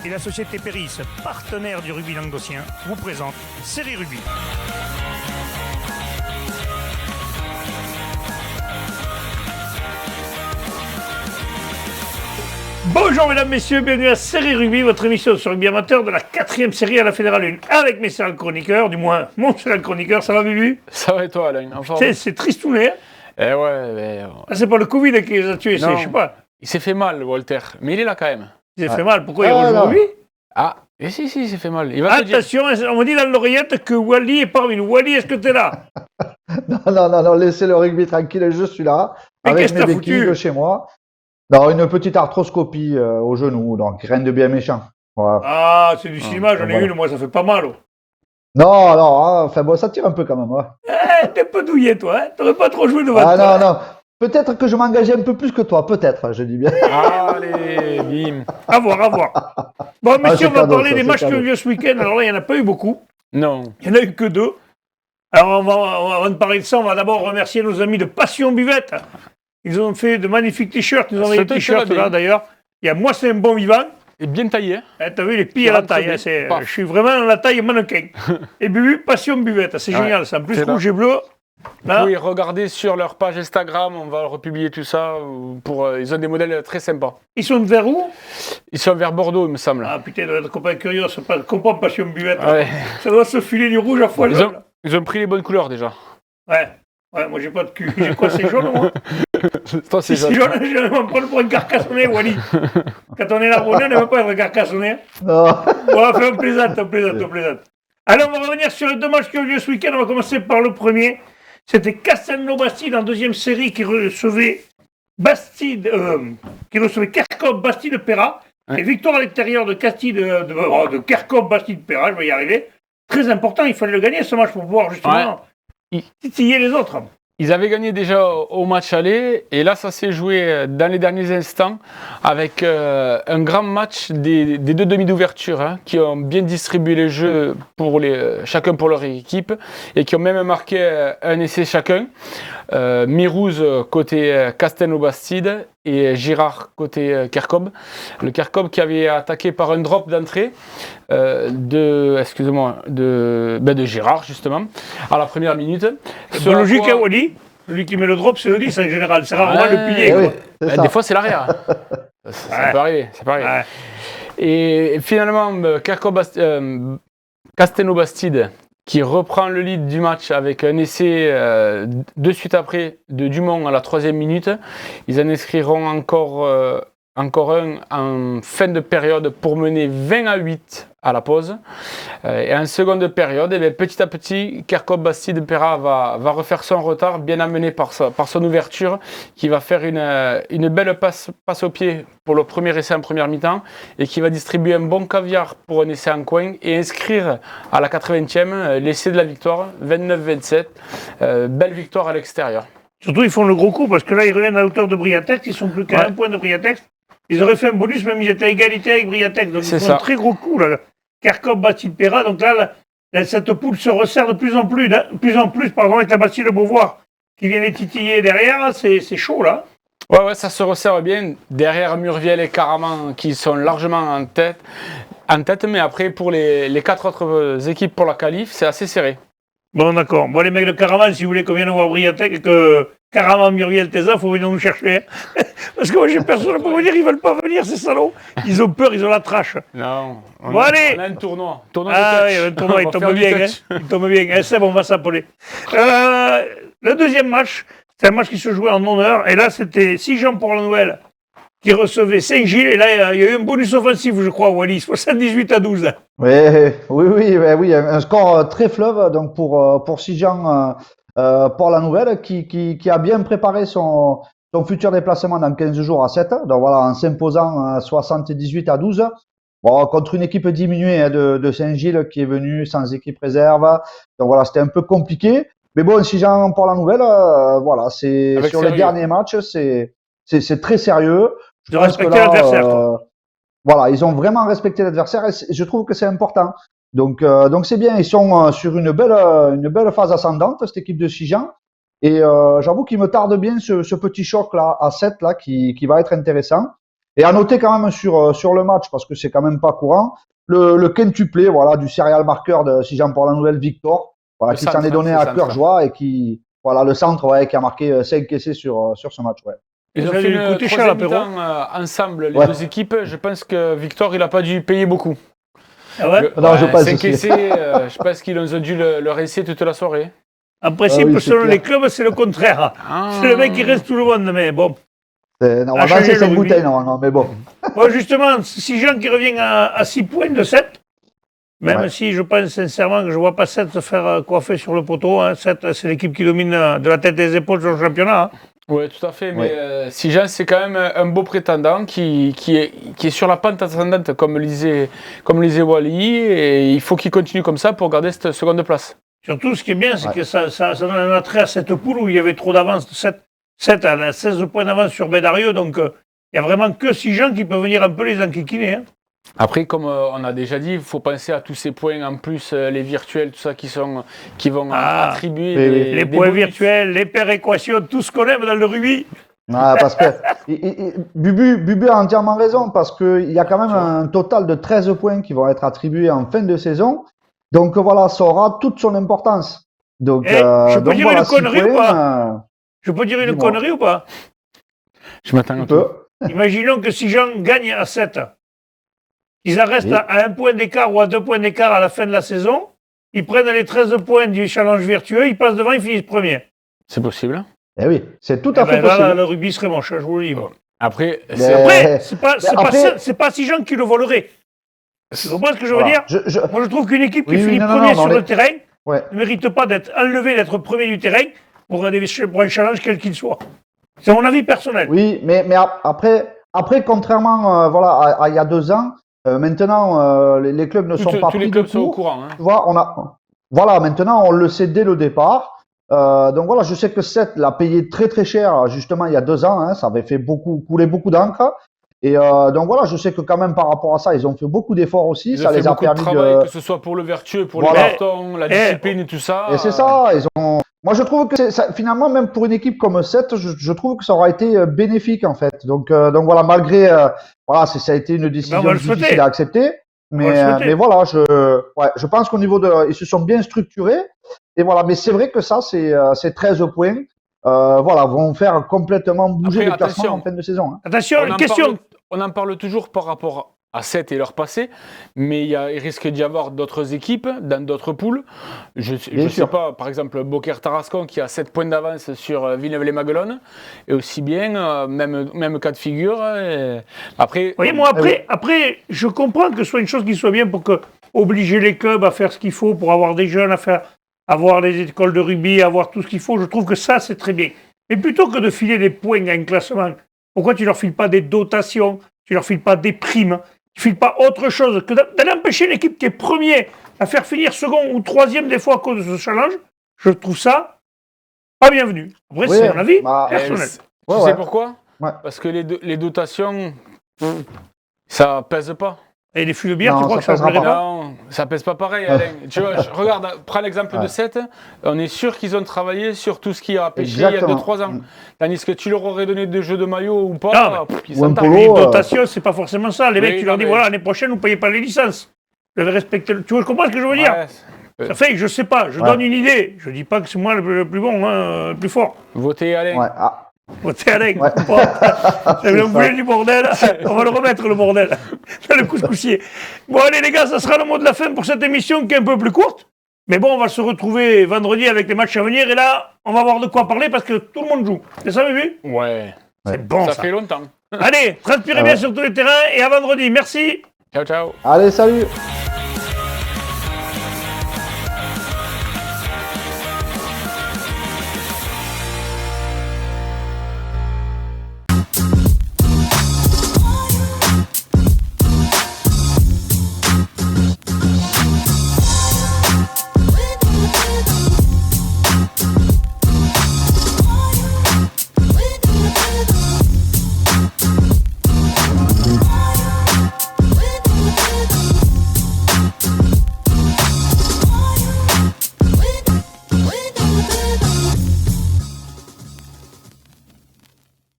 et la société Péris, partenaire du rugby languedocien, vous présente Série Rugby. Bonjour mesdames, messieurs, bienvenue à Série Rugby, votre émission sur rugby amateur de la 4e série à la Fédérale 1 avec mes seuls chroniqueurs, du moins mon seul chroniqueur, ça va Bibu? Ça va et toi Alain? C'est tristouné, hein? Eh ouais, mais... Ah, c'est pas le Covid qui les a tués, je sais pas. Il s'est fait mal Walter, mais il est là quand même. Il s'est fait mal, pourquoi il rejoue lui? Ah, et si, il s'est fait mal. Il va Attention, on me dit dans l'oreillette que Wally est parmi nous. Wally, est-ce que t'es là? Non, laissez le rugby tranquille, je suis là, mais avec mes béquilles de chez moi. Non, une petite arthroscopie au genou, donc rien de bien méchant. Voilà. Ah, c'est du cinéma, j'en ai une, moi, ça fait pas mal. Oh. Non, alors, enfin bon, ça tire un peu quand même. Ouais. T'es un peu douillet, toi, hein? T'aurais pas trop joué devant toi. Ah non, peut-être que je m'engageais un peu plus que toi, peut-être, je dis bien. Allez, bim. À voir. Bon, messieurs, on va parler des matchs qui ont eu lieu ce week-end. Alors là, il n'y en a pas eu beaucoup. Non. Il n'y en a eu que 2. Alors, avant de parler de ça, on va d'abord remercier nos amis de Passion Buvette. Ils ont fait de magnifiques t-shirts. Ils ont envoyé des t-shirts là, d'ailleurs. Il y a moi, c'est un bon vivant. Et bien taillé. T'as vu les pieds à la taille. Je suis vraiment dans la taille mannequin. Et Bubu, Passion Buvette. C'est génial, ça. En plus, rouge et bleu. Vous pouvez regarder sur leur page Instagram, on va republier tout ça. Ils ont des modèles très sympas. Ils sont vers où? Ils sont vers Bordeaux, il me semble. Ah putain, le copain curieux, c'est pas comprend Passion Buvette. Ouais. Ça doit se filer du rouge à fois. Ils ont pris les bonnes couleurs déjà. Ouais, moi j'ai pas de cul. J'ai quoi, c'est jaune moi? Toi, c'est jaune. C'est jaune, je ne vais pas le prendre carcassonné, Wally. Quand on est là, on ne veut pas être carcassonné. Non. Bon, on plaisante. Alors, on va revenir sur les 2 matchs qui ont eu lieu ce week-end. On va commencer par le premier. C'était Castelnau-Bastide en 2e série qui recevait Kerkop Bastide-Péra. Ouais. Et victoire à l'extérieur de Kerkop Bastide-Péra, je vais y arriver. Très important, il fallait le gagner ce match pour pouvoir justement titiller les autres. Ils avaient gagné déjà au match aller et là ça s'est joué dans les derniers instants avec un grand match des 2 demi d'ouverture qui ont bien distribué les jeux chacun pour leur équipe et qui ont même marqué un essai chacun. Mirouz côté Castelnau-Bastide et Girard côté Kerkop. Le Kerkop qui avait attaqué par un drop d'entrée de Girard justement à la première minute. C'est logique à Wally. Celui qui met le drop, c'est le 10 en général. C'est rarement le pilier. Oui, des fois, c'est l'arrière. Ça peut arriver. Ouais. Et finalement, Castelnau-Bastide qui reprend le lead du match avec un essai de suite après de Dumont à la 3e minute. Ils en inscriront encore un en fin de période pour mener 20-8 à la pause. Et en seconde période, petit à petit, Kerkop Bastide-Péra va refaire son retard, bien amené par son ouverture, qui va faire une belle passe au pied pour le premier essai en première mi-temps, et qui va distribuer un bon caviar pour un essai en coin, et inscrire à la 80e l'essai de la victoire, 29-27. Belle victoire à l'extérieur. Surtout, ils font le gros coup, parce que là, ils reviennent à hauteur de Briatex, ils sont plus qu'à 1 point de Briatex. Ils auraient fait un bonus, même ils étaient à égalité avec Briatex. Donc ils font un très gros coup, là. Kerkop Bastide-Péra. Donc là, cette poule se resserre de plus en plus, avec la Bastide de Beauvoir qui vient les titiller derrière. C'est chaud, là. Ouais, ça se resserre bien. Derrière Murviel et Caraman qui sont largement en tête. Mais après, pour les 4 autres équipes pour la qualif, c'est assez serré. Bon, d'accord. Bon, les mecs de Caraman, si vous voulez qu'on vienne voir Briatex et que Caraman, Murviel, Tesa, il faut venir nous chercher. Hein. Parce que moi, j'ai personne pour venir, ils veulent pas venir, ces salauds. Ils ont peur, ils ont la trache. Non. On a un tournoi. Oui, un tournoi, il tombe bien. Il tombe bien. C'est bon, on va s'appeler. Le deuxième match, c'est un match qui se jouait en honneur. Et là, c'était Sijan pour la Nouvelle qui recevait Saint-Gilles. Et là, il y a eu un bonus offensif, je crois, Wally, 78-12. Oui, un score très fleuve donc pour Sijan pour la Nouvelle qui a bien préparé son futur déplacement dans 15 jours à 7. Donc voilà, en s'imposant 78-12. Bon, contre une équipe diminuée de Saint-Gilles qui est venue sans équipe réserve. Donc voilà, c'était un peu compliqué. Mais bon, Sijan pour la Nouvelle, voilà, c'est sur les derniers matchs, c'est très sérieux. De respecter l'adversaire. Voilà, ils ont vraiment respecté l'adversaire et je trouve que c'est important. Donc c'est bien, ils sont sur une belle phase ascendante, cette équipe de Sijan. Et j'avoue qu'il me tarde bien ce petit choc là à 7 là qui va être intéressant. Et à noter quand même sur le match, parce que c'est quand même pas courant, le quintuplé, voilà, du serial marqueur de, si j'en parle la nouvelle, Victor, voilà, qui s'en est donné à cœur joie et qui, voilà, le centre, ouais, qui a marqué 5 essais sur ce match, ouais. Ils ont fait une troisième mi-temps ensemble, les deux équipes. Je pense que Victor, il n'a pas dûû payer beaucoup. Ah ouais? Non, je pense 5 essais, je pense qu'ils ont dû le essayer toute la soirée. En principe, selon les clubs, c'est le contraire. C'est le mec qui reste tout le monde, mais bon. Normalement, c'est 5 bouteilles, non, mais bon. Bon, justement, si Jean qui revient à 6 points de 7, même si je pense sincèrement que je ne vois pas 7 se faire coiffer sur le poteau, hein. 7, c'est l'équipe qui domine de la tête et des épaules sur le championnat. Hein. Oui, tout à fait, mais Sijan, c'est quand même un beau prétendant qui est sur la pente ascendante, comme le disait Wally, et il faut qu'il continue comme ça pour garder cette seconde place. Surtout, ce qui est bien, c'est que ça donne un attrait à cette poule où il y avait trop d'avance, 7 à 16 points d'avance sur Bédarieux, donc il n'y a vraiment que 6 gens qui peuvent venir un peu les enquiquiner. Hein. Après, comme on a déjà dit, il faut penser à tous ces points, en plus les virtuels, tout ça, qui vont attribuer les points virtuels, les péréquations, tout ce qu'on aime dans le rugby. Parce que Bubu a entièrement raison, parce qu'il y a quand même un total de 13 points qui vont être attribués en fin de saison. Donc voilà, ça aura toute son importance. Donc, je peux dire une connerie ou pas? Je peux dire une dis-moi. connerie ou pas? Je m'attends un peu. Imaginons que si Jean gagne à 7, ils en restent à 1 point d'écart ou à 2 points d'écart à la fin de la saison, ils prennent les 13 points du challenge virtueux, ils passent devant, ils finissent premier. C'est possible. Eh oui, c'est tout à fait là, possible. le rugby serait moche, je vous le dis. Bon. Après, c'est pas si Jean qui le volerait. Tu comprends ce que je veux dire? Moi, je trouve qu'une équipe qui finit premier sur le terrain ne mérite pas d'être enlevée, d'être premier du terrain pour un challenge quel qu'il soit. C'est mon avis personnel. Oui, mais après contrairement à il y a 2 ans, maintenant les clubs ne sont pas tous pris les clubs de sont au court. courant. Hein. Tu vois, maintenant on le sait dès le départ. Donc voilà, je sais que Seth l'a payé très très cher justement il y a 2 ans. Hein, ça avait fait couler beaucoup d'encre. Et donc voilà, je sais que quand même par rapport à ça, ils ont fait beaucoup d'efforts aussi. Ça les a permis de travail, que ce soit pour le vertueux, pour les cartons, la discipline et tout ça. Et c'est ça. Moi, je trouve que finalement, même pour une équipe comme 7, je trouve que ça aura été bénéfique en fait. Donc voilà, malgré ça a été une décision difficile à accepter. Mais voilà, je pense qu'au niveau ils se sont bien structurés. Et voilà, mais c'est vrai que ça, c'est 13 points. Vont faire complètement bouger le classement en fin de saison. Hein. Attention, une question. On en parle toujours par rapport à 7 et leur passé, mais il risque d'y avoir d'autres équipes dans d'autres poules. Je ne sais pas, par exemple, Beaucaire Tarascon qui a 7 points d'avance sur Villeneuve-les-Maguelones, et aussi bien, même cas de figure. Après, après, je comprends que ce soit une chose qui soit bien pour obliger les clubs à faire ce qu'il faut, pour avoir des jeunes à faire. Avoir les écoles de rugby, avoir tout ce qu'il faut, je trouve que ça, c'est très bien. Mais plutôt que de filer des points à un classement, pourquoi tu leur files pas des dotations, tu leur files pas des primes, tu files pas autre chose que d'aller empêcher l'équipe qui est premier à faire finir second ou troisième des fois à cause de ce challenge? Je trouve ça pas bienvenu. Après, c'est mon avis personnel. Tu sais pourquoi? Parce que les dotations, ça pèse pas. Et les fûts de bière, tu crois que ça pèsera pas? Non, ça pèse pas pareil, Alain. Tu vois, regarde, prends l'exemple de 7. On est sûr qu'ils ont travaillé sur tout ce qui a pêché il y a 2-3 ans. Tandis que tu leur aurais donné des jeux de maillot ou pas, ils s'en tapent. Les dotations, c'est pas forcément ça. Les mecs, tu leur dis, voilà, l'année prochaine, vous ne payez pas les licences. Vous devez respecter. Tu comprends ce que je veux dire? Ça fait, je sais pas, je donne une idée. Je dis pas que c'est moi le plus bon, le plus fort. Votez Alain. Votez Alain. Vous voulez du bordel? On va le remettre, le bordel, dans le couscoussier. Bon, allez, les gars, ça sera le mot de la fin pour cette émission qui est un peu plus courte. Mais bon, on va se retrouver vendredi avec les matchs à venir. Et là, on va avoir de quoi parler parce que tout le monde joue. C'est ça, Bubu? Ouais. C'est bon, ça. Ça fait longtemps. Allez, transpirez bien sur tous les terrains et à vendredi. Merci. Ciao, ciao. Allez, salut.